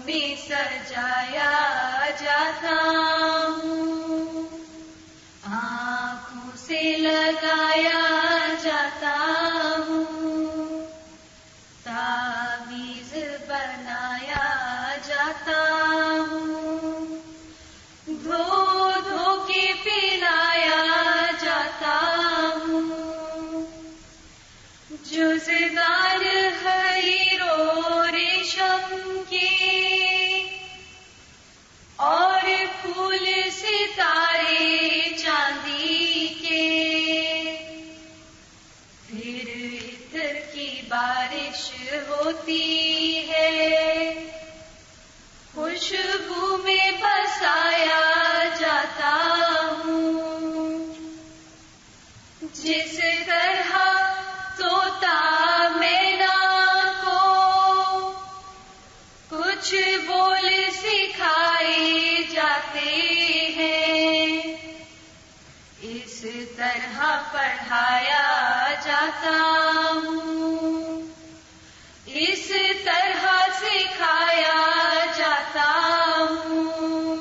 میں سجایا جاتا ہوں، آنکھوں سے لگایا جاتا ہوں، تعویذ بنایا جاتا ہوں، دھو دھو کے پلایا جاتا ہوں، جزدان حریر و ریشم کے اور پھول ستارے چاندی کے، پھر عطر کی بارش ہوتی ہے، خوشبو میں بسایا جاتا ہوں، جس طرح طوطا مینا کو کچھ بول سکھائے جاتے ہیں، اس طرح پڑھایا جاتا ہوں، اس طرح سکھایا جاتا ہوں،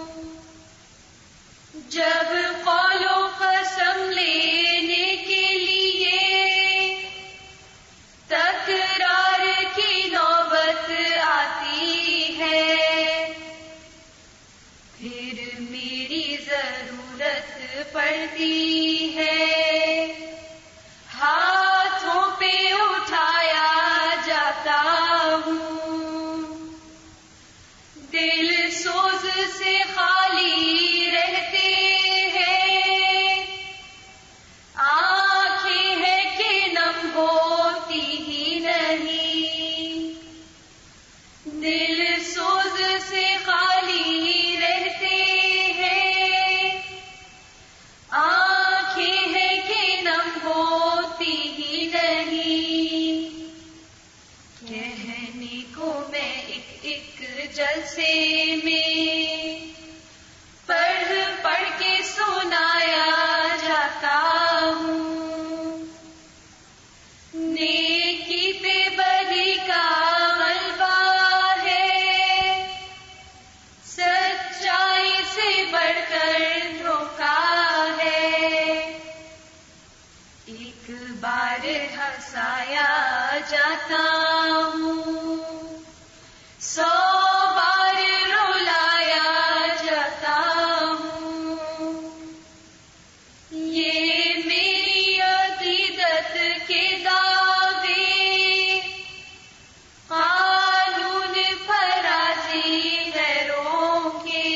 جب قول و قسم لینے کے لیے تکرار کی نوبت آتی ہے، پھر میری ضرورت پڑتی ہے، ہاتھوں پہ اٹھایا جاتا ہوں، دل سوز سے خالی رہتے ہیں، آنکھیں ہیں کہ نم ہوتی ہی نہیں، دل سوز سے خالی رہتے ہیں، آنکھیں ہیں کہ نم ہوتی ہی نہیں، کہنے کو میں ایک جلسے میں پڑھ پڑھ کے سنایا جاتا ہوں، نیکی پہ بدی کا غلبہ ہے، سچائی سے بڑھ کر دھوکا ہے، ایک بار ہنسایا جاتا ہوں، 100 بار رلایا جاتا ہوں، یہ میری عقیدت کے دعوے قانون فرازی غیروں کے،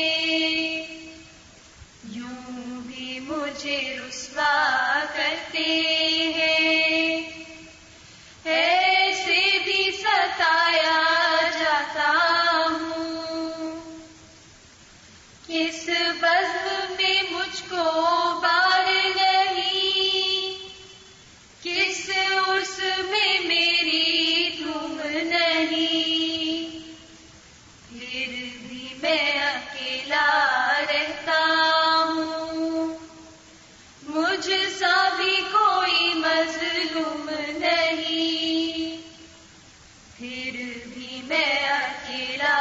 یوں بھی مجھے رسوا کرتے ہیں، ایسے بھی ستایا جاتا ہوں، کس بزم میں مجھ کو بار نہیں، کس عرس میں میری دھوم نہیں، پھر بھی میں اکیلا رہتا ہوں، مجھ سا بھی کوئی مظلوم نہیں، پھر بھی میں اکیلا